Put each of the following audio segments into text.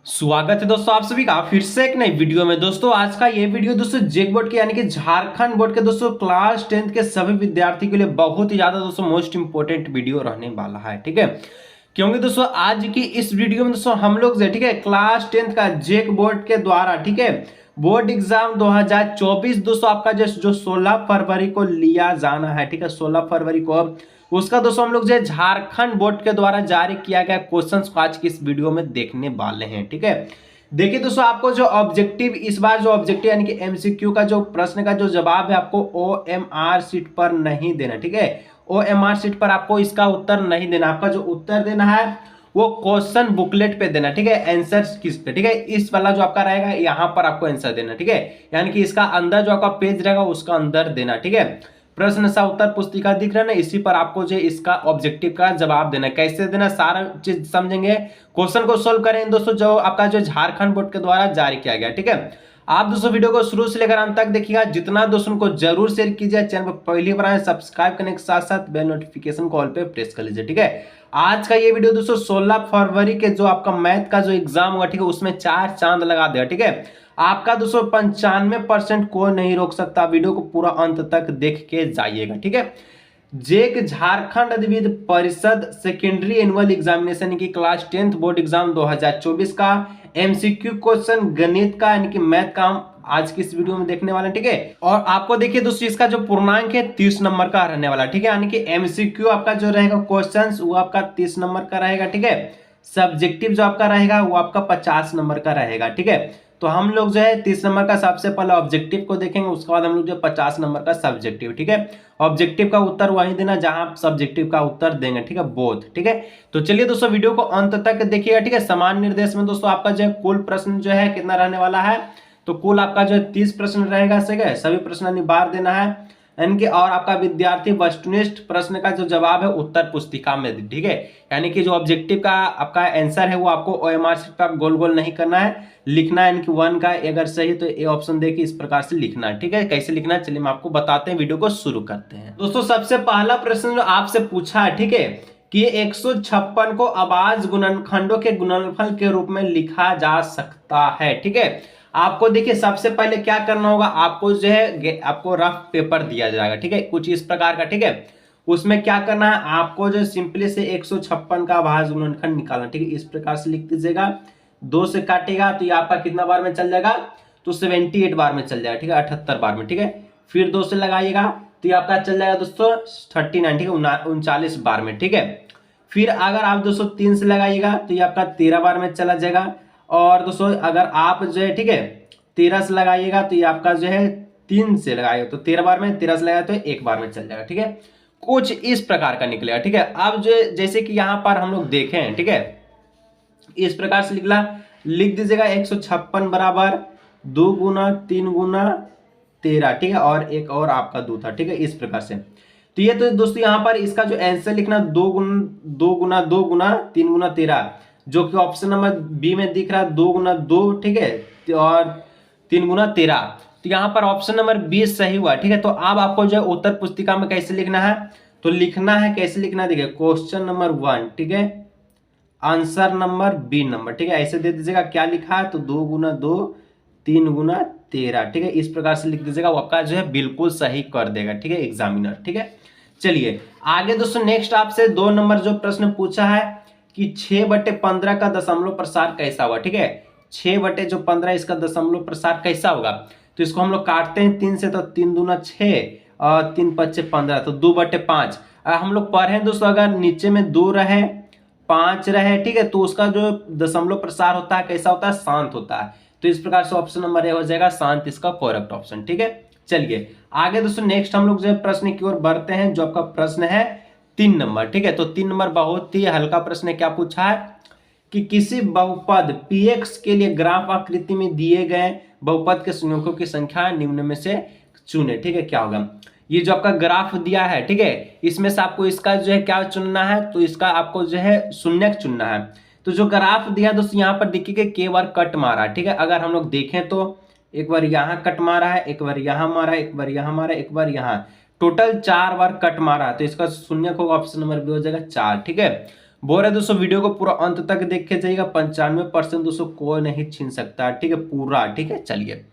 स्वागत है दोस्तों आप सभी का फिर से एक नई वीडियो में। दोस्तों आज का ये वीडियो दोस्तों जेक बोर्ड के यानी कि झारखंड बोर्ड के दोस्तों क्लास 10th के सभी विद्यार्थी के लिए बहुत ही ज्यादा दोस्तों मोस्ट इंपोर्टेंट वीडियो रहने वाला है। ठीक है, क्योंकि दोस्तों आज की इस वीडियो में दोस्तों हम लोग ठीक है क्लास 10th का जेक बोर्ड के द्वारा ठीक है बोर्ड एग्जाम 2024 दोस्तों आपका जो 16 फरवरी को लिया जाना है। ठीक है, 16 फरवरी को उसका दोस्तों हम लोग जो झारखंड बोर्ड के द्वारा जारी किया गया क्वेश्चंस को आज की इस वीडियो में देखने वाले हैं। ठीक है, देखिए दोस्तों आपको जो ऑब्जेक्टिव इस बार जो ऑब्जेक्टिव यानी कि एमसीक्यू का जो प्रश्न का जो जवाब है आपको ओएमआर शीट पर नहीं देना। ठीक है, ओएमआर शीट पर आपको इसका उत्तर नहीं देना, आपका जो उत्तर देना है वो क्वेश्चन बुकलेट पे देना। ठीक है, आंसर किस पे, ठीक है इस वाला जो आपका रहेगा यहाँ पर आपको आंसर देना। ठीक है, यानी कि इसका अंदर जो आपका पेज रहेगा उसका अंदर देना। ठीक है, प्रश्न सा उत्तर पुस्तिका दिख रहा है ना, इसी पर आपको जो इसका ऑब्जेक्टिव का जवाब देना। कैसे देना सारा चीज समझेंगे, क्वेश्चन को सोल्व करेंगे दोस्तों जो आपका जो झारखंड बोर्ड के द्वारा जारी किया गया। ठीक है, आप दोस्तों वीडियो को शुरू से लेकर अंत तक देखिएगा। जितना दोस्तों को जरूर शेयर कीजिए, चैनल पर पहली बार आए सब्सक्राइब करने के साथ साथ बेल नोटिफिकेशन कॉल पे प्रेस कर लीजिए। ठीक है, आज का ये वीडियो दोस्तों 16 फरवरी के जो आपका मैथ का जो एग्जाम होगा ठीक है उसमें 4 चांद लगा देगा। ठीक है, आपका दोस्तों 95% कोई नहीं रोक सकता, वीडियो को पूरा अंत तक देख के जाइएगा। ठीक है, जेक झारखंड अधिविद्य परिषद सेकेंडरी एनुअल एग्जामिनेशन की क्लास 10th बोर्ड एग्जाम 2024 का एमसीक्यू क्वेश्चन गणित का यानी कि मैथ का हम आज की इस वीडियो में देखने वाले हैं। ठीक है, और आपको देखिए दोस्तों इसका जो पूर्णांक है 30 नंबर का रहने वाला। ठीक है, यानी कि एमसीक्यू आपका जो रहेगा क्वेश्चन वो आपका 30 नंबर का रहेगा। ठीक है, सब्जेक्टिव जो आपका रहेगा वो आपका 50 नंबर का रहेगा। ठीक है, तो हम लोग जो है 30 नंबर का सबसे पहले ऑब्जेक्टिव को देखेंगे, उसके बाद हम लोग जो 50 नंबर का सब्जेक्टिव। ठीक है, ऑब्जेक्टिव का उत्तर वहीं देना जहां आप सब्जेक्टिव का उत्तर देंगे। ठीक है, बोथ। ठीक है, तो चलिए दोस्तों वीडियो को अंत तक देखिएगा। ठीक है, समान निर्देश में दोस्तों आपका जो है कुल प्रश्न जो है कितना रहने वाला है, तो कुल आपका जो है 30 प्रश्न रहेगा। सही है, सभी प्रश्न अनिवार्य देना है इनके, और आपका विद्यार्थी वस्तुनिष्ठ प्रश्न का जो जवाब है उत्तर पुस्तिका में। ठीक है, यानी कि जो ऑब्जेक्टिव का आपका आंसर है वो आपको ओएमआर शीट पर गोल गोल नहीं करना है, लिखना है। यानी कि 1 का अगर सही तो ए ऑप्शन देखिए इस प्रकार से लिखना है। ठीक है, कैसे लिखना है चलिए हम आपको बताते हैं, वीडियो को शुरू करते हैं। दोस्तों सबसे पहला प्रश्न जो आपसे पूछा है ठीक है कि 156 को अभाज्य गुणनखंडों के गुणनफल के रूप में लिखा जा सकता है। ठीक है, आपको देखिए सबसे पहले क्या करना होगा, आपको जो है आपको रफ पेपर दिया जाएगा। ठीक है, कुछ इस प्रकार का। ठीक है, उसमें क्या करना है आपको जो सिंपली से 156 का अभाज्य गुणनखंड निकालना। ठीक है, इस प्रकार से लिख दीजिएगा, 2 से काटेगा तो ये आपका कितना बार में चल जाएगा, तो 78 बार में चल जाएगा। ठीक है, 78 बार में। ठीक है, फिर 2 से लगाइएगा तो ये आपका चल जाएगा दोस्तों 39। ठीक है, 39 बार में। ठीक है, फिर अगर आप दोस्तों 3 से लगाइएगा तो ये आपका 13 बार में चला जाएगा। और दोस्तों अगर आप जो है ठीक है 13 से लगाइएगा तो ये आपका जो है 3 से लगाएगा तो 13 बार में, 13 से लगाएगा तो 1 बार में चल जाएगा। ठीक है, कुछ इस प्रकार का निकलेगा। ठीक है, अब जो जैसे कि यहाँ पर हम लोग देखें हैं ठीक है इस प्रकार से लिख दीजिएगा 156 बराबर 2 गुना 3 गुना 13। ठीक है, और एक और आपका 2 था। ठीक है, इस प्रकार से तो ये तो दोस्तों यहाँ पर इसका जो आंसर लिखना 2 गुना 2 गुना 3 गुना 13, जो कि ऑप्शन नंबर बी में दिख रहा है 2 गुना 2। ठीक है, और 3 गुना 13, तो यहाँ पर ऑप्शन नंबर बी सही हुआ। ठीक है, तो अब आपको जो है उत्तर पुस्तिका में कैसे लिखना है, तो लिखना है कैसे लिखना है देखिए, क्वेश्चन नंबर 1 ठीक है आंसर नंबर बी नंबर। ठीक है, ऐसे दे दीजिएगा क्या लिखा है, तो 2 गुना 2 3 गुना 13। ठीक है, इस प्रकार से लिख दीजिएगा, वो आपका जो है बिल्कुल सही कर देगा। ठीक है, एग्जामिनर। ठीक है, चलिए आगे दोस्तों नेक्स्ट आपसे 2 नंबर जो प्रश्न पूछा है कि 6/15 का दशमलव प्रसार कैसा होगा। ठीक है, 6/15 इसका दशमलव प्रसार कैसा होगा, तो इसको हम लोग काटते हैं 3 से, तो 3 दूना 6 और 3 पच्चे 15, तो 2/5। हम लोग पढ़े दोस्तों अगर नीचे में 2 रहे 5 रहे ठीक है तो उसका जो दशमलव प्रसार होता है कैसा होता है, शांत होता है। तो इस प्रकार से ऑप्शन नंबर ए हो जाएगा शांत, इसका करेक्ट ऑप्शन। ठीक है, चलिए आगे दोस्तों नेक्स्ट हम लोग जो है प्रश्न की ओर बढ़ते हैं, जो आपका प्रश्न है 3 नंबर। ठीक है, तो 3 नंबर बहुत ही हल्का प्रश्न है। क्या पूछा है कि किसी बहुपद px के लिए ग्राफ आकृति में दिए गए बहुपद के संयोजकों की संख्या निम्न में से चुने। ठीक है, क्या होगा, ये जो आपका ग्राफ दिया है ठीक है इसमें से आपको इसका जो है क्या चुनना है, तो इसका आपको जो है शून्य चुनना है। तो जो ग्राफ दिया दोस्तों यहाँ पर देखिए के बार कट मारा। ठीक है, अगर हम लोग देखें तो एक बार यहाँ कट मारा है, एक बार यहाँ मारा, एक बार यहाँ मारा, एक बार यहाँ, टोटल 4 बार कट मारा, तो इसका शून्य को ऑप्शन नंबर बी हो जाएगा 4। ठीक है, बोल रहे दोस्तों वीडियो को पूरा अंत तक देख के जाइएगा, 95% दोस्तों कोई नहीं छीन सकता, ठीक है पूरा, ठीक है। चलिए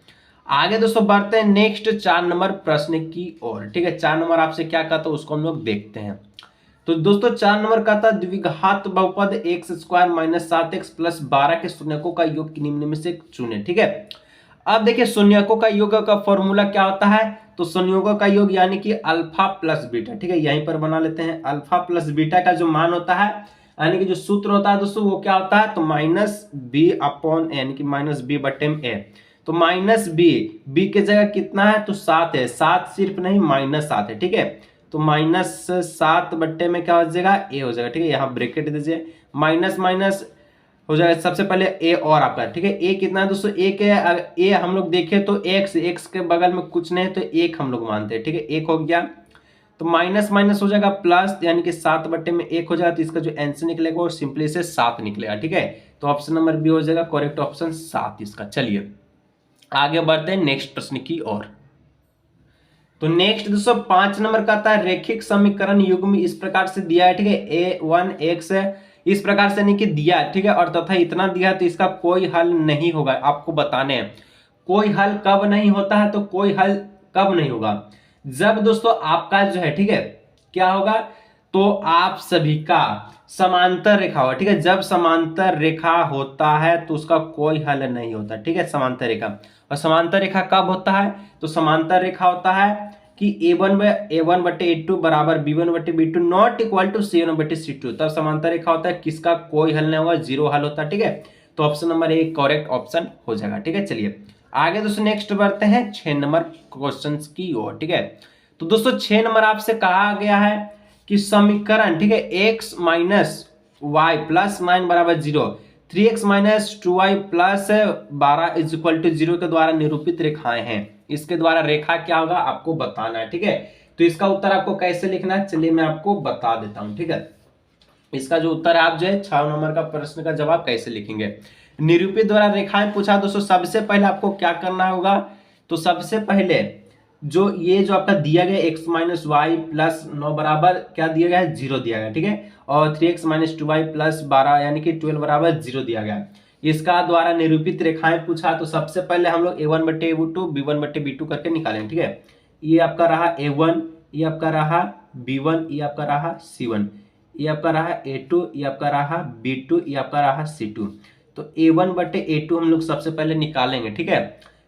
आगे दोस्तों बढ़ते हैं नेक्स्ट 4 नंबर प्रश्न की ओर, ठीक है। 4 नंबर आपसे क्या कहता है उसको हम लोग देखते हैं। तो दोस्तों 4 नंबर कहता है द्विघात बहुपद x square minus 7x plus 12 के शून्यकों का योग निम्न में से चुने, ठीक है। अब देखिए शून्यकों का योग का फॉर्मूला क्या होता है, तो शून्यकों का योग यानी कि अल्फा प्लस बीटा, ठीक है। यहीं पर बना लेते हैं, अल्फा प्लस बीटा का जो मान होता है यानी कि जो सूत्र होता है दोस्तों वो क्या होता है, तो माइनस बी अपॉन ए यानी कि माइनस बी बटे में ए। तो माइनस बी के जगह कितना है, तो 7 है, 7 सिर्फ नहीं माइनस 7 है, ठीक है। तो माइनस 7 बट्टे में क्या हो जाएगा, ए हो जाएगा, ठीक है। यहाँ ब्रैकेट दीजिए, माइनस माइनस हो जाएगा, सबसे पहले ए और आपका, ठीक है। ए कितना है दोस्तों, ए के ए हम लोग देखें तो एक्स के बगल में कुछ नहीं तो एक हम लोग मानते हैं, ठीक है। एक हो गया तो माइनस माइनस हो जाएगा प्लस, यानी कि 7 बट्टे में 1 हो जाएगा, तो इसका जो आंसर निकलेगा वो सिंपली से 7 निकलेगा, ठीक है। तो ऑप्शन नंबर बी हो जाएगा करेक्ट ऑप्शन 7 इसका। चलिए आगे बढ़ते हैं नेक्स्ट प्रश्न की ओर। तो नेक्स्ट दोस्तों 5 नंबर का आता है रैखिक समीकरण युग्म इस प्रकार से दिया है, ठीक है। a1x इस प्रकार से नहीं कि दिया है, ठीक है, और तथा इतना दिया है तो इसका कोई हल नहीं होगा, आपको बताने हैं। कोई हल कब नहीं होता है, तो कोई हल कब नहीं होगा, जब दोस्तों आपका जो है, ठीक है, क्या होगा, तो आप सभी का समांतर रेखा होगा, ठीक है। जब समांतर रेखा होता है तो उसका कोई हल नहीं होता, ठीक है, समांतर रेखा। और समांतर रेखा कब होता है, तो समांतर रेखा होता है कि a1 बटे a2 बराबर b1 बटे b2 not equal to c1 बटे c2, तब समांतर रेखा होता है किसका कोई हल नहीं होगा, जीरो हल होता है, ठीक है। तो option number A correct option हो जाएगा, ठीक है। चलिए आगे दोस्तों नेक्स्ट बढ़ते हैं 6 नंबर क्वेश्चन की ओर, ठीक है। तो दोस्तों 6 नंबर आपसे कहा गया है कि समीकरण, ठीक है, x माइनस वाई प्लस 9 बराबर 0, 3x minus 2y plus 12 is equal to 0 के द्वारा निरूपित रेखाएं हैं, इसके द्वारा रेखा क्या होगा आपको बताना है, ठीक है। तो इसका उत्तर आपको कैसे लिखना है, चलिए मैं आपको बता देता हूं, ठीक है। इसका जो उत्तर है आप जो है 6 नंबर का प्रश्न का जवाब कैसे लिखेंगे, निरूपित द्वारा रेखाएं पूछा दोस्तों। सबसे पहले आपको क्या करना होगा, तो सबसे पहले जो ये जो आपका दिया गया x माइनस वाई प्लस 9 बराबर क्या दिया गया है, 0 दिया गया, ठीक है। और 3x माइनस 2y प्लस 12 यानी कि 12 बराबर 0 दिया गया। इसका द्वारा निरूपित रेखाएं पूछा, तो सबसे पहले हम लोग a1 बटे a2 b1 बटे b2 करके निकालेंगे, ठीक है। ये आपका रहा a1, ये आपका रहा b1, ये आपका रहा c1, ये आपका रहा a2, ये आपका रहा b2, ये आपका रहा c2। तो a1 बटे a2 हम लोग सबसे पहले निकालेंगे, ठीक है।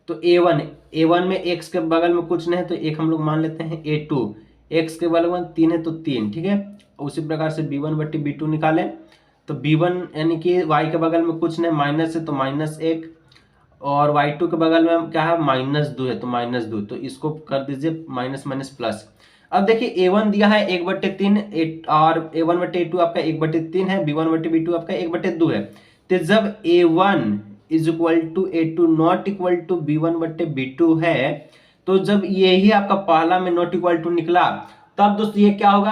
तो a1 में x के बगल में कुछ नहीं है तो एक हम लोग मान लेते हैं a2, x के बगल में 3 है तो 3, ठीक है। उसी प्रकार से b1 बटे b2 निकालें, तो b1 यानी कि y के बगल में कुछ नहीं माइनस है तो माइनस 1, और y2 के बगल में क्या है माइनस 2 है तो माइनस 2, तो इसको कर दीजिए माइनस माइनस प्लस। अब देखिए a1 दिया है 1/3 और a1 बटे a2 आपका 1/3 है, b1 बटे b2 आपका 1/2 है। तो जब a1 is equal to a2 not equal to b1 बटे b2 है, तो जब यही आपका पहला में नॉट इक्वल टू निकला तब दोस्तों ये क्या होगा,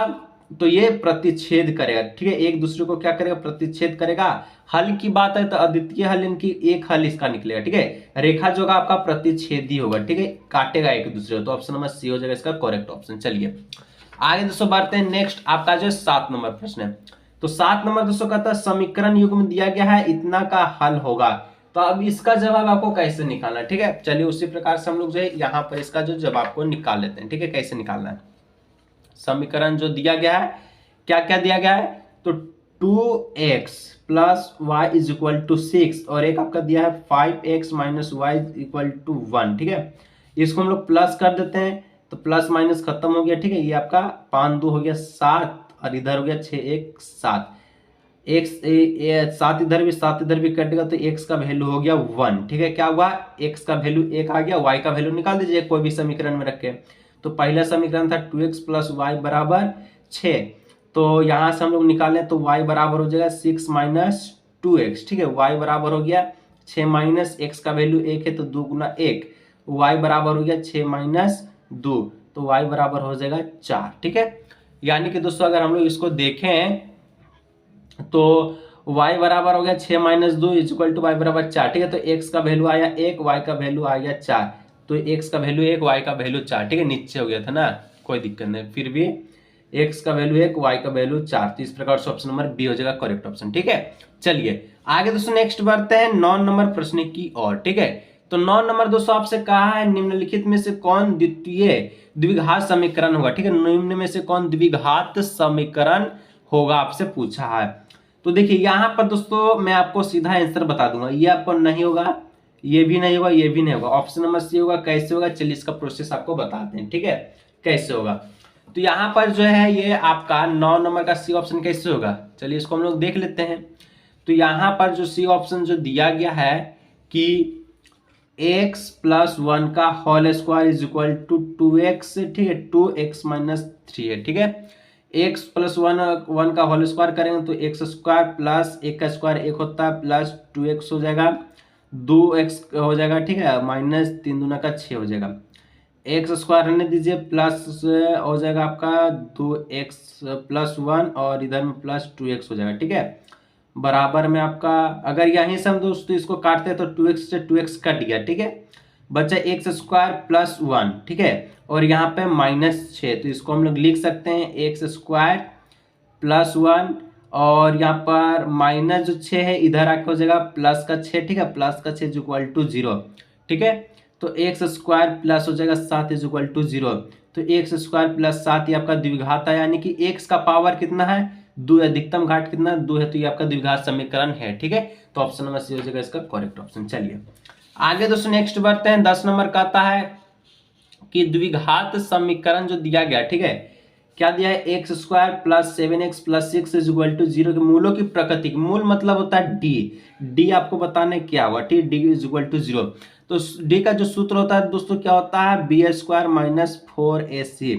तो ये प्रतिच्छेद करेगा, ठीक है। एक दूसरे को क्या करेगा, प्रतिच्छेद करेगा। हल की बात है तो अद्वितीय हल इनकी एक हल इसका निकलेगा, ठीक है। रेखा जो होगा आपका प्रतिच्छेदी होगा, ठीक है, काटेगा एक दूसरे को, तो ऑप्शन नंबर सी हो जाएगा इसका करेक्ट ऑप्शन। चलिए आगे दोस्तों बढ़ते हैं नेक्स्ट आपका जो 7 नंबर प्रश्न है। तो 7 नंबर दोस्तों कहता है समीकरण युग्म दिया गया है इतना का हल होगा, तो अब इसका जवाब आपको कैसे निकालना है, ठीक है। चलिए उसी प्रकार से हम लोग जो है यहाँ पर इसका जो जवाब को निकाल लेते हैं, ठीक है। कैसे निकालना है, समीकरण जो दिया गया है क्या क्या दिया गया है, तो 2x plus y is equal to 6 और एक आपका दिया है 5x minus Y equal to 1, ठीक है। इसको हम लोग प्लस कर देते हैं तो प्लस माइनस खत्म हो गया, ठीक है। ये आपका 5 2 हो गया 7 और इधर हो गया 6 1 7, x 7 इधर भी 7 इधर भी कटेगा तो x का वैल्यू हो गया 1, ठीक है। क्या हुआ, x का वैल्यू 1 आ गया, y का वैल्यू निकाल दीजिए कोई भी समीकरण में रख के। तो पहला समीकरण था 2x प्लस वाई बराबर 6, तो यहाँ से हम लोग निकालें तो y बराबर हो जाएगा 6 माइनस 2x, ठीक है। y बराबर हो गया 6 माइनस x का वैल्यू 1 है तो 2 गुना 1, y बराबर हो गया 6 माइनस 2, तो y बराबर हो जाएगा 4, ठीक है। यानी कि दोस्तों अगर हम लोग इसको देखें तो y बराबर हो गया 6 minus 2 is equal to y बराबर 4, ठीक है। तो x का वैल्यू आया 1, y का वैल्यू आ गया 4, तो x का वैल्यू 1 y का वैल्यू 4, ठीक है। नीचे हो गया था ना, कोई दिक्कत नहीं, फिर भी एक्स का वैल्यू 1, वाई का वैल्यू 4। तो इस प्रकार से ऑप्शन नंबर बी हो जाएगा करेक्ट ऑप्शन। ठीक है, चलिए आगे दोस्तों नेक्स्ट बढ़ते हैं 9 नंबर प्रश्न की ओर। ठीक है, तो 9 नंबर दोस्तों आपसे कहा है निम्नलिखित में से कौन द्वितीय द्विघात समीकरण होगा। ठीक है, निम्न में से कौन द्विघात समीकरण होगा आपसे पूछा है। तो देखिए यहाँ पर दोस्तों मैं आपको सीधा आंसर बता दूंगा, ये आपको नहीं होगा, ये भी नहीं होगा, ये भी नहीं होगा, ऑप्शन नंबर सी होगा। कैसे होगा चलिए इसका प्रोसेस आपको बताते हैं। ठीक है, कैसे होगा, तो यहाँ पर जो है ये आपका 9 नंबर का सी ऑप्शन कैसे होगा, चलिए इसको हम लोग देख लेते हैं। तो यहाँ पर जो सी ऑप्शन जो दिया गया है कि x प्लस 1 का whole square is equal to 2x। ठीक है, 2x माइनस 3 है। ठीक है, x प्लस 1 का होल स्क्वायर करेंगे तो x स्क्वायर प्लस 1 का स्क्वायर 1 होता है प्लस 2x हो जाएगा, 2x हो जाएगा। ठीक है, माइनस 3 दूना का 6 हो जाएगा, एक्स स्क्वायर रहने दीजिए, प्लस हो जाएगा आपका 2x प्लस 1 और इधर में प्लस 2x हो जाएगा। ठीक है, बराबर में आपका अगर यहीं से हम दोस्तों इसको काटते हैं तो 2x से 2x कट गया। ठीक है, बचा एक्स स्क्वायर प्लस 1। ठीक है, और यहाँ पे माइनस 6, तो इसको हम लोग लिख सकते हैं एक्स स्क्वायर प्लस 1 और यहाँ पर माइनस जो 6 है इधर आके हो जाएगा प्लस का 6। ठीक है, प्लस का 6 इज इक्वल टू 0। ठीक है, तो एक्स स्क्वायर प्लस हो जाएगा 7 इज इक्वल टू 0। तो एक्स स्क्वायर प्लस 7 ये आपका द्विघात है, यानी कि एक्स का पावर कितना है 2, अधिकतम घात कितना 2 है, तो ये आपका द्विघात समीकरण है। ठीक है, तो ऑप्शन नंबर सी हो जाएगा इसका करेक्ट ऑप्शन। चलिए आगे दोस्तों नेक्स्ट बढ़ते हैं। 10 नंबर कहता है कि द्विघात समीकरण जो दिया गया, ठीक है, क्या दिया है, x square plus 7x plus 6 is equal to 0 के मूलों की प्रकृति। मूल मतलब होता है डी आपको बताने क्या हुआ। ठीक, डी इज इक्वल टू 0। तो डी का जो सूत्र होता है दोस्तों क्या होता है, बी स्क्वायर माइनस 4ac।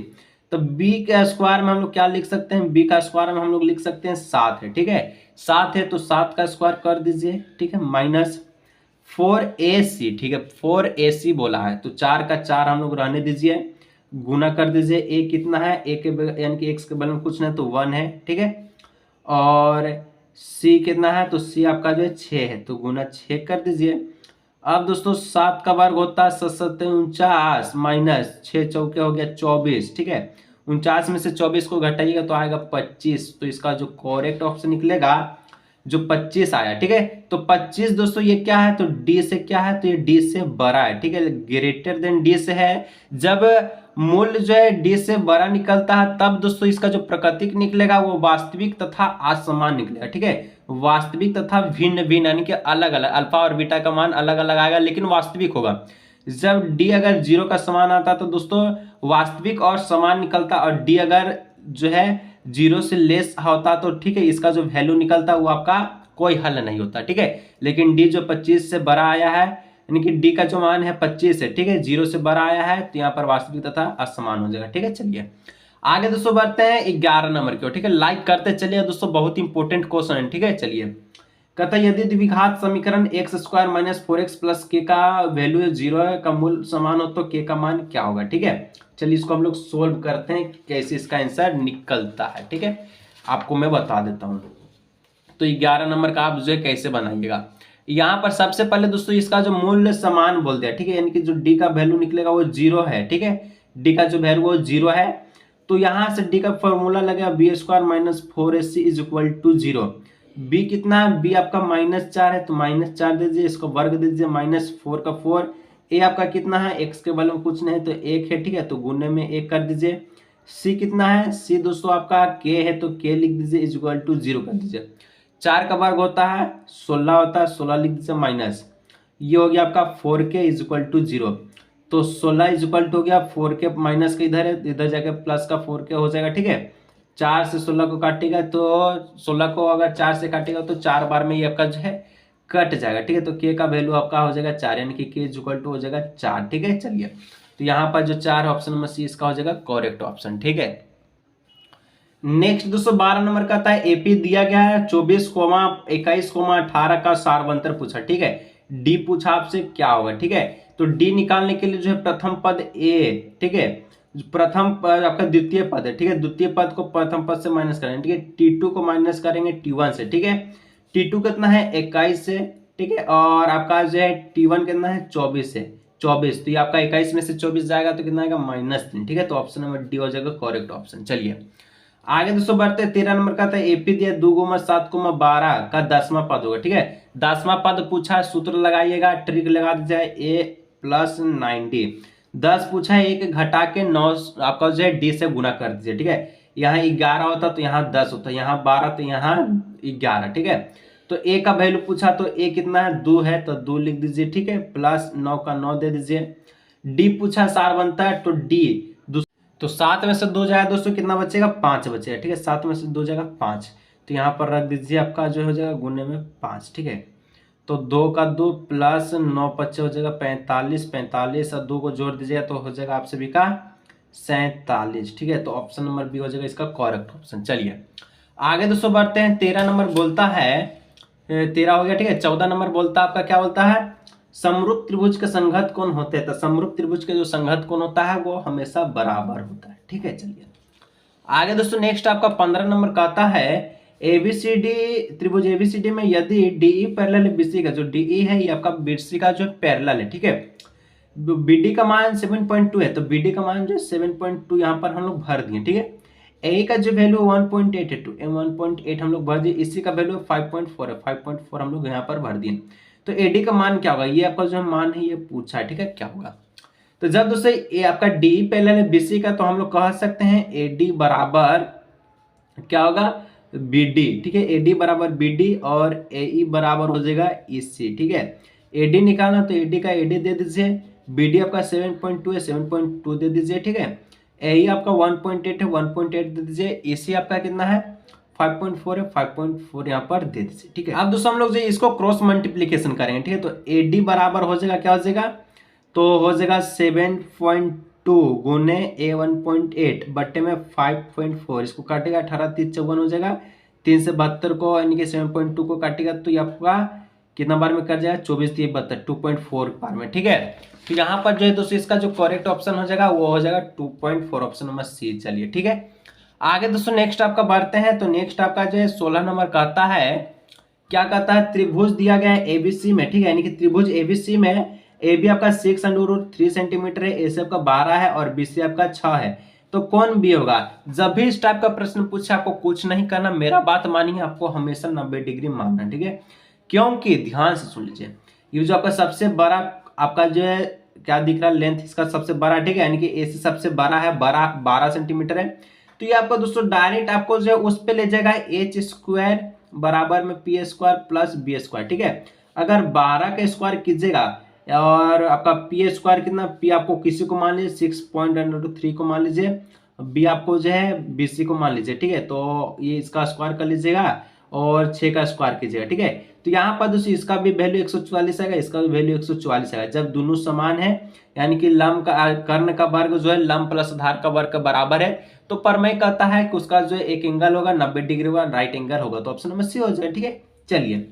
तो बी के स्क्वायर में हम लोग क्या लिख सकते हैं, बी का स्क्वायर में हम लोग लिख सकते हैं 7 है। ठीक है, 7 है तो 7 का स्क्वायर कर दीजिए। ठीक है, माइनस 4ac। ठीक है, 4ac बोला है तो 4 का 4 हम लोग रहने दीजिए, गुना कर दीजिए। ए कितना है, ए के यानी कि एक्स के बगल में कुछ नहीं तो 1 है। ठीक है, और सी कितना है, तो सी आपका जो है 6 है तो गुना 6 कर दीजिए। अब दोस्तों 7 का वर्ग होता है 7 49 माइनस 6 चौके हो गया 24। ठीक है, 49 में से 24 को घटाइएगा तो आएगा 25। तो इसका जो करेक्ट ऑप्शन निकलेगा जो 25 आया। ठीक है, तो 25 दोस्तों ये क्या है, तो डी से क्या है, तो ये डी से बड़ा है। ठीक है, ग्रेटर देन डी से है। जब मूल्य जो है डी से बड़ा निकलता है तब दोस्तों इसका जो प्रकृतिक निकलेगा वो वास्तविक तथा असमान निकलेगा। ठीक है, वास्तविक तथा भिन्न भिन्न यानी कि अलग अलग, अल्फा और बीटा का मान अलग अलग आएगा लेकिन वास्तविक होगा। जब डी अगर 0 का समान आता तो दोस्तों वास्तविक और समान निकलता, और डी अगर जो है 0 से लेस होता तो ठीक है इसका जो वैल्यू निकलता वो आपका कोई हल नहीं होता। ठीक है, लेकिन डी जो 25 से बड़ा आया है यानी कि डी का जो मान है 25 है। ठीक है, 0 से बड़ा आया है तो यहाँ पर वास्तविक तथा असमान हो जाएगा। ठीक है, चलिए आगे दोस्तों बढ़ते हैं 11 नंबर की ओर। ठीक है, लाइक करते चलिए दोस्तों, बहुत इंपॉर्टेंट क्वेश्चन है। ठीक है, चलिए कहता है यदि द्विघात समीकरण x square minus 4x plus के का वैल्यू 0 का मूल समान हो तो के का मान क्या होगा। ठीक है, चलिए इसको हम लोग सोल्व करते हैं कैसे इसका आंसर निकलता है। ठीक है, आपको मैं बता देता हूँ। तो 11 नंबर का आप जो है कैसे बनाइएगा, यहाँ पर सबसे पहले दोस्तों इसका जो मूल्य समान बोल दिया। ठीक है, यानी कि जो डी का वैल्यू निकलेगा वो 0 है। ठीक है, डी का जो वैल्यू वो 0 है तो यहाँ से डी का फॉर्मूला लगेगा B square minus 4ac is equal to 0। B कितना है, बी आपका -4 है तो -4 दीजिए, इसको वर्ग दीजिए, -4 का 4। ए आपका कितना है, एक्स के बगल में कुछ नहीं तो 1 है। ठीक है, तो गुने में 1 कर दीजिए। सी कितना है, सी दोस्तों आपका के है तो के लिख दीजिए इज इक्वल टू 0 कर दीजिए। 4 का वर्ग होता है 16 होता है, 16 लिख दीजिए माइनस, ये हो गया आपका 4k इज इक्वल टू 0। तो 16 इज इक्वल टू हो गया 4k माइनस का इधर है, इधर जाके प्लस का 4k हो जाएगा। ठीक है, 4 से 16 को काटेगा तो 16 को अगर 4 से काटेगा तो 4 बार में ये आपका जो है कट जाएगा। ठीक है, तो k का वैल्यू आपका हो जाएगा 4 यानी कि k इज इक्वल टू हो जाएगा 4। ठीक है, चलिए तो यहाँ पर जो 4 ऑप्शन में सी इसका हो जाएगा करेक्ट ऑप्शन। ठीक है, नेक्स्ट दोस्तों 12 नंबर का आता है एपी दिया गया है 24,21,18 का सारवंतर पूछा। ठीक है, डी पूछा आपसे क्या होगा। ठीक है, तो डी निकालने के लिए जो है प्रथम पद ए, ठीक है, प्रथम पद आपका द्वितीय पद है। ठीक है, द्वितीय पद को प्रथम पद से माइनस करेंगे। ठीक है, T2 को माइनस करेंगे T1 से। ठीक है, T2 कितना है 21 से। ठीक है, और आपका जो है T1 कितना है 24 से। 24 तो ये आपका 21 में से 24 जाएगा तो कितना आएगा -3। ठीक है, तो ऑप्शन नंबर डी हो जाएगा करेक्ट ऑप्शन। चलिए आगे दोस्तों बढ़ते हैं 13 नंबर का था एपी दिया 2, 7, 12 का 10वां पद होगा। ठीक है, 10वां पद पूछा है, सूत्र लगाइएगा, ट्रिक लगा दीजिए a प्लस 9d। 10 पूछा है, 1 घटा के 9 आपका जो है d से गुना कर दीजिए। ठीक है, यहाँ 11 होता तो यहाँ 10 होता, यहाँ 12 तो यहाँ 11। ठीक है, तो a का वैल्यू पूछा तो a कितना है 2 है तो 2 लिख दीजिए। ठीक है, प्लस 9 का 9 दे दीजिए। d पूछा 4 बनता है तो d, तो 7 में से 2 जाएगा दोस्तों, कितना बचेगा 5 बचेगा। ठीक है, 7 में से 2 जाएगा 5, तो यहाँ पर रख दीजिए, आपका जो हो जाएगा गुने में 5। ठीक है, तो 2 का 2 प्लस 9 25 हो जाएगा 45, 45 और 2 को जोड़ दीजिएगा तो हो जाएगा आप सभी का 47। ठीक है, तो ऑप्शन नंबर बी हो जाएगा इसका करेक्ट ऑप्शन। चलिए आगे दोस्तों बढ़ते हैं। 13 नंबर बोलता है, 13 हो गया। ठीक है, 14 नंबर बोलता है आपका क्या बोलता है, समरूप त्रिभुज के संघात कोण होते हैं। तो समरूप त्रिभुज के जो संघात कोण होता है वो हमेशा बराबर होता है। ठीक है, चलिए आगे दोस्तों नेक्स्ट आपका 15 नंबर कहता है एबीसीडी त्रिभुज एबीसीडी में यदि डीई पैरेलल बीसी का, जो डीई है ये आपका बीसी का जो पैरेलल है। ठीक है, बीडी का मान 7.2 है तो बीडी का मान जो 7.2 यहाँ पर हम लोग भर दिए। ठीक है, ए का जो वैल्यू 1.8 है तो 1.8 हम लोग भर दिए, इसी का वैल्यू 5.4 है, 5.4 हम लोग यहाँ पर भर दिए। तो एडी का मान क्या होगा, ये आपका जो मान है ये पूछा है। ठीक है, क्या होगा, तो जब दोस्तों ये आपका डी पैरेलल है बीसी का तो हम लोग कह सकते हैं एडी बराबर क्या होगा बीडी। ठीक है, एडी बराबर बीडी और एई बराबर हो जाएगा ईसी। ठीक है, एडी निकालना तो एडी का एडी दे दीजिए, बीडी आपका 7.2 है 7.2 दे दीजिए। ठीक है, एई आपका 1.8 है 1.8 दे दीजिए, ईसी आपका कितना है 5.4 है 5.4 यहाँ पर दे दीजिए। ठीक है, अब दोस्तों हम लोग जो इसको क्रॉस मल्टीप्लीकेशन करेंगे। ठीक है, तो एडी बराबर हो जाएगा क्या हो जाएगा, तो हो जाएगा 7.2 गुने ए 1.8 बट्टे में 5.4, इसको काटेगा 18 3 54 हो जाएगा, 3 से 72 को यानी कि 7.2 को काटेगा तो ये आपका कितना बार में कट जाएगा 24 3 72 2.4 बार में। ठीक है, तो यहाँ पर जो है दोस्तों इसका जो करेक्ट ऑप्शन हो जाएगा वो हो जाएगा 2.4 ऑप्शन नंबर सी। चलिए ठीक है, आगे दोस्तों नेक्स्ट आपका बढ़ते हैं। तो नेक्स्ट आपका जो है 16 नंबर कहता है, क्या कहता है, त्रिभुज दिया गया है एबीसी में। ठीक है, यानी कि त्रिभुज एबीसी में ए बी आपका 6√3 सेंटीमीटर है, ए सी आपका 12 है और बी सी आपका 6 है, तो कौन बी होगा। जब भी इस टाइप का प्रश्न पूछे आपको कुछ नहीं करना, मेरा बात मानिए, आपको हमेशा 90 डिग्री मानना। ठीक है, क्योंकि ध्यान से सुन लीजिए, ये जो आपका सबसे बड़ा आपका जो है क्या दिख रहा है लेंथ इसका सबसे बड़ा। ठीक है, यानी कि ए सी सबसे बड़ा है 12 सेंटीमीटर है, तो ये आपको दोस्तों डायरेक्ट आपको जो है उस पर ले जाएगा एच स्क्वायर बराबर में P square plus B square. ठीक है, अगर 12 का स्क्वायर कीजिएगा और आपका पी स्क्वायर कितना, पी आपको किसी को मान लीजिए 6.3 को मान लीजिए, बी आपको जो है बीसी को मान लीजिए। ठीक है, तो ये इसका स्क्वायर कर लीजिएगा और 6 का स्क्वायर कीजिएगा। ठीक है, तो यहाँ पर दोस्तों इसका भी वैल्यू 144 आएगा, इसका भी वैल्यू 144 आएगा। जब दोनों समान है यानी कि लंब का कर्ण का वर्ग जो है लंब प्लस आधार का वर्ग के बराबर है, तो प्रमेय कहता है कि उसका जो है एक एंगल होगा 90 डिग्री होगा, राइट एंगल होगा, तो ऑप्शन नंबर सी हो जाएगा। ठीक है, चलिए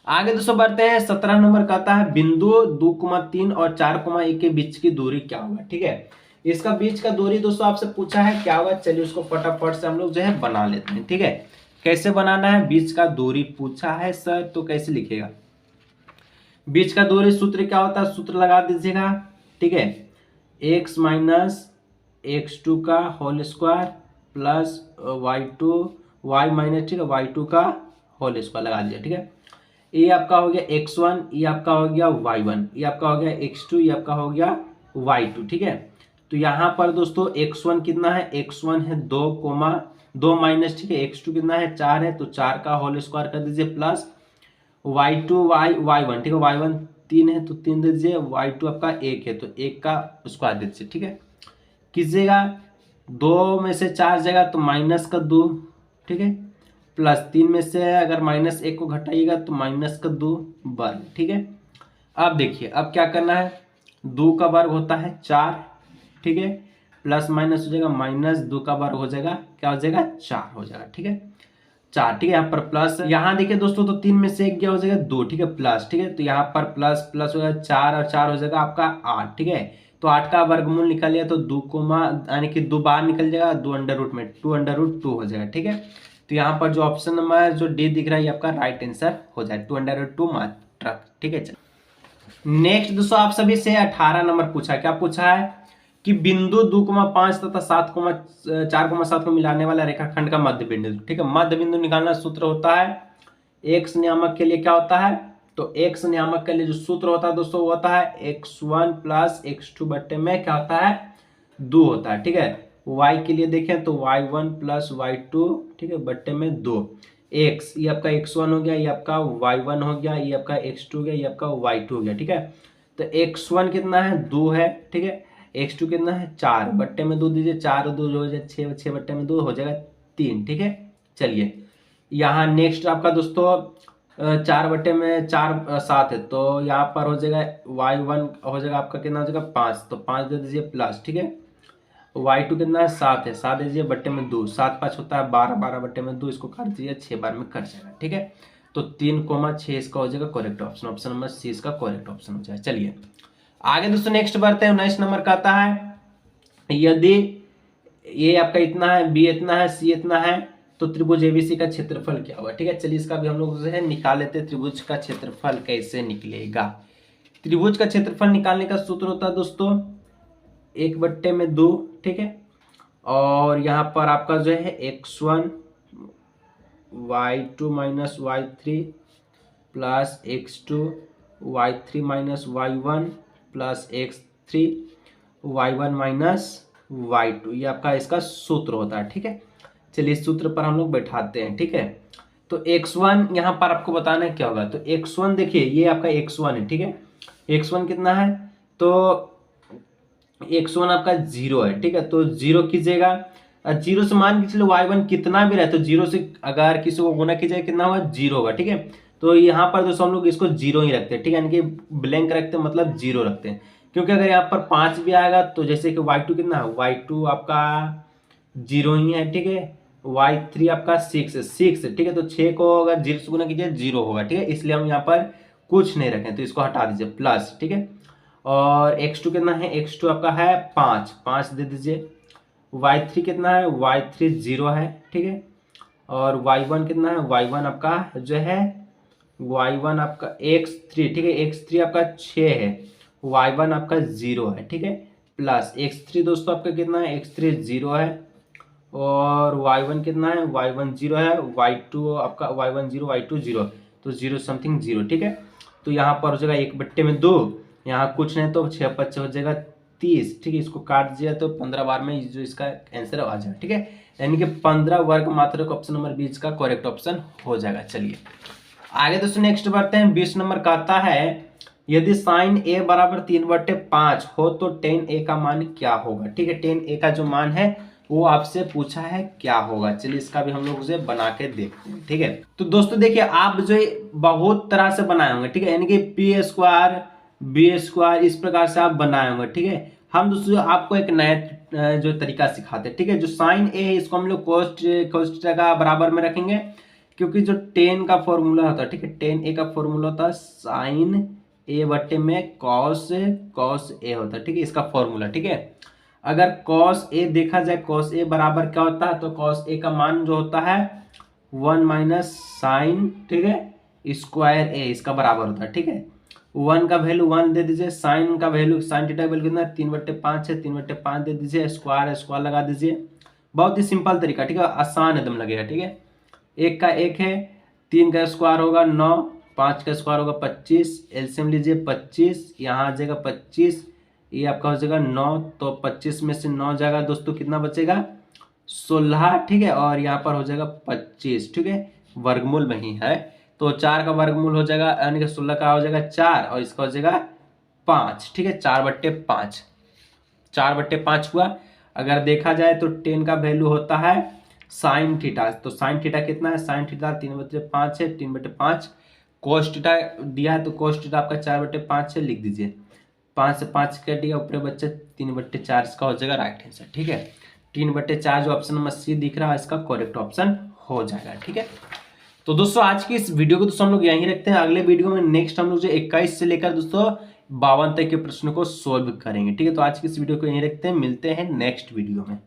आगे दोस्तों बढ़ते हैं। 17 नंबर कहता है बिंदु 2,3 और 4,1 के बीच की दूरी क्या होगा। ठीक है, इसका बीच का दूरी दोस्तों आपसे पूछा है क्या होगा, चलिए उसको फटाफट से हम लोग जो है बना लेते हैं। ठीक है, कैसे बनाना है, बीच का दूरी पूछा है सर तो कैसे लिखेगा, बीच का दूरी सूत्र क्या होता है, सूत्र लगा दीजिएगा। ठीक है, x माइनस x2 का whole square plus y2 y minus, ठीक है, y2 का होल स्क्वायर लगा दीजिए। ठीक है, ये आपका हो गया x1, ये आपका हो गया y1, ये आपका हो गया x2, ये आपका हो गया y2। ठीक है, तो यहाँ पर दोस्तों x1 कितना है, x1 है 2 माइनस, ठीक है, x2 कितना है 4 है, तो 4 का होल स्क्वायर कर दीजिए प्लस y2 y1, ठीक है, y1 3 है तो 3 दे दीजिए, y2 आपका 1 है तो 1 का स्क्वायर दे दीजिए। ठीक है, कीजिएगा 2 में से 4 जाएगा तो माइनस का 2, ठीक है, प्लस 3 में से अगर -1 को घटाइएगा तो माइनस का 2 वर्ग। ठीक है, अब देखिए अब क्या करना है, 2 का वर्ग होता है 4, ठीक है, प्लस माइनस हो जाएगा -2 का वर्ग हो जाएगा क्या हो जाएगा 4 हो जाएगा। ठीक है, 4, ठीक है, यहाँ पर प्लस, यहाँ देखिए दोस्तों तो 3 में से 1 क्या हो जाएगा 2, ठीक है, प्लस, ठीक है, तो यहाँ पर प्लस प्लस हो जाएगा 4 और 4 हो जाएगा आपका 8। ठीक है, तो 8 का वर्गमूल निकल लिया तो 2 यानी कि 2 बाहर निकल जाएगा, 2 अंडर रूट में 2 हो जाएगा। ठीक है, तो यहाँ पर जो ऑप्शन नंबर जो डी दिख रहा है ये आपका राइट आंसर हो जाए 2 मात्रक। ठीक है, चलो नेक्स्ट दोस्तों आप सभी से 18 नंबर पूछा, क्या पूछा है कि बिंदु 2,5 तथा 4,7 को मिलाने वाला रेखाखंड का मध्य बिंदु। ठीक है, मध्य बिंदु निकालना सूत्र होता है एक्स नियामक के लिए क्या होता है, तो एक्स नियामक के लिए जो सूत्र होता है दोस्तों वो होता है x1 प्लस x2 बट्टे में क्या होता है 2 होता है। ठीक है, y के लिए देखें तो y1 प्लस y2 ठीक है बट्टे में 2। x ये आपका x1 हो गया, ये आपका y1 हो गया, ये आपका x2 हो गया, ये आपका y2 हो गया। ठीक है, तो x1 कितना है 2 है। ठीक है, x2 कितना है 4 बट्टे में 2 दीजिए, 4 2 जो हो जाए 6, 6 बट्टे में 2 हो जाएगा 3। ठीक है, चलिए यहाँ नेक्स्ट आपका दोस्तों 4 बट्टे में 4 7 है, तो यहाँ पर हो जाएगा y1 हो जाएगा आपका कितना हो जाएगा 5, तो 5 दे दीजिए प्लस। ठीक है, y2 कितना है 7 है, 7 दे दीजिए बट्टे में 2, 7 5 होता है 12, 12 बट्टे में 2 इसको काट दीजिए 6 बार में कट जाएगा। ठीक है, तो 3,6 इसका हो जाएगा correct option, option number C इसका करेक्ट ऑप्शन हो जाएगा। चलिए आगे दोस्तों नेक्स्ट बढ़ते हैं। 19 नंबर का आता है यदि ये आपका इतना है, बी इतना है, सी इतना है, तो त्रिभुज एबीसी का क्षेत्रफल क्या होगा। ठीक है, चलिए इसका भी हम लोग जो है निकाल लेते हैं। त्रिभुज का क्षेत्रफल कैसे निकलेगा, त्रिभुज का क्षेत्रफल निकालने का सूत्र होता है दोस्तों 1 बट्टे में 2। ठीक है, और यहाँ पर आपका जो है x1 y2 minus y3 plus x2 y3 minus y1 plus x3 y1 minus y2, ये आपका इसका सूत्र होता है। ठीक है, चलिए इस सूत्र पर हम लोग बैठाते हैं। ठीक है, तो x1 यहाँ पर आपको बताना है क्या होगा, तो x1 देखिए ये आपका x1 है। ठीक है, x1 कितना है, तो x1 आपका 0 है। ठीक है, तो 0 कीजिएगा, 0 से मान के चलो y1 कितना भी रहे तो 0 से अगर किसी को गुना कीजिएगा कितना होगा 0 होगा। ठीक है, तो यहाँ पर दोस्तों हम लोग इसको 0 ही रखते हैं। ठीक है, यानी कि ब्लैंक रखते हैं मतलब 0 रखते हैं, क्योंकि अगर यहाँ पर 5 भी आएगा तो जैसे कि y2 कितना है, y2 आपका 0 ही है। ठीक है, y3 आपका 6 है, 6 है। ठीक है, तो 6 को अगर 0 से गुना कीजिए 0 होगा। ठीक है, इसलिए हम यहाँ पर कुछ नहीं रखें, तो इसको हटा दीजिए प्लस। ठीक है, और x2 कितना है, x2 आपका है 5, 5 दे दीजिए। y3 कितना है, y3 0 है। ठीक है, और y1 कितना है, y1 आपका जो है y1 आपका x3। ठीक है, x3 आपका 6 है, y1 आपका 0 है। ठीक है, प्लस x3 दोस्तों आपका कितना है, x3 0 है, और y1 कितना है, y1 0 है, y2 आपका y1 0 y2 0, तो 0 समथिंग 0। ठीक है, तो यहाँ पर हो जाएगा 1 बट्टे में 2, यहाँ कुछ नहीं तो 6 5 हो जाएगा 30। ठीक है, इसको काट दिया तो 15 बार में जो इसका आंसर आ जाएगा। ठीक है, यानी कि 15 वर्ग मात्रक ऑप्शन नंबर 20 का करेक्ट ऑप्शन हो जाएगा। चलिए आगे दोस्तों नेक्स्ट बढ़ते हैं। 20 नंबर का आता है यदि साइन ए बराबर 3/5 हो तो tan a का मान क्या होगा। ठीक है, tan a का जो मान है वो आपसे पूछा है क्या होगा। चलिए इसका भी हम लोग उसे बना के देखते हैं। ठीक है, तो दोस्तों देखिए आप जो बहुत तरह से बनाए होंगे। ठीक है, यानी कि p² b² इस प्रकार से आप बनाए होंगे। ठीक है, हम दोस्तों आपको एक नया जो तरीका सिखाते हैं। ठीक है, जो साइन ए है इसको हम लोग कोस्ट का बराबर में रखेंगे, क्योंकि जो tan का फॉर्मूला होता है, ठीक है, tan a का फॉर्मूला होता है साइन ए बट्टे में कॉस ए होता है। ठीक है, इसका फॉर्मूला। ठीक है, अगर कॉस ए देखा जाए, कॉस ए बराबर क्या होता है, तो कॉस ए का मान जो होता है 1 माइनस साइन, ठीक है, स्क्वायर ए इसका बराबर होता है। ठीक है, 1 का वैल्यू 1 दे दीजिए, साइन का वैल्यू साइन थीटा का वैल्यू कितना 3/5 है, 3/5 दे दीजिए, स्क्वायर लगा दीजिए। बहुत ही सिंपल तरीका। ठीक है, आसान एकदम लगेगा। ठीक है, 1 का 1 है, 3 का स्क्वायर होगा 9, 5 का स्क्वायर होगा 25, एलसीएम लीजिए 25, यहाँ आ जाएगा 25, ये आपका हो जाएगा 9, तो 25 में से 9 जाएगा दोस्तों, कितना बचेगा 16। ठीक है, और यहाँ पर हो जाएगा 25। ठीक है, वर्गमूल में ही है, तो 4 का वर्गमूल हो जाएगा, यानी कि 16 का हो जाएगा 4 और इसका हो जाएगा 5। ठीक है, 4/5, 4/5 हुआ। अगर देखा जाए तो tan का वैल्यू होता है साइन थीटा, तो साइन थीटा कितना है, साइन थीटा 3/5 है, 3/5। कोस थीटा दिया है तो कोस थीटा आपका 4/5 है, लिख दीजिए। 5 से 5 कट दिया, ऊपर बच्चे 3/4 इसका हो जाएगा राइट आंसर। ठीक है, 3/4 जो ऑप्शन नंबर सी दिख रहा है इसका करेक्ट ऑप्शन हो जाएगा। ठीक है, तो दोस्तों आज की इस वीडियो को दोस्तों हम लोग यहीं रखते हैं। अगले वीडियो में नेक्स्ट हम लोग जो 21 से लेकर दोस्तों 52 तक के प्रश्नों को सोल्व करेंगे। ठीक है, तो आज की इस वीडियो को यहीं रखते हैं, मिलते हैं नेक्स्ट वीडियो में।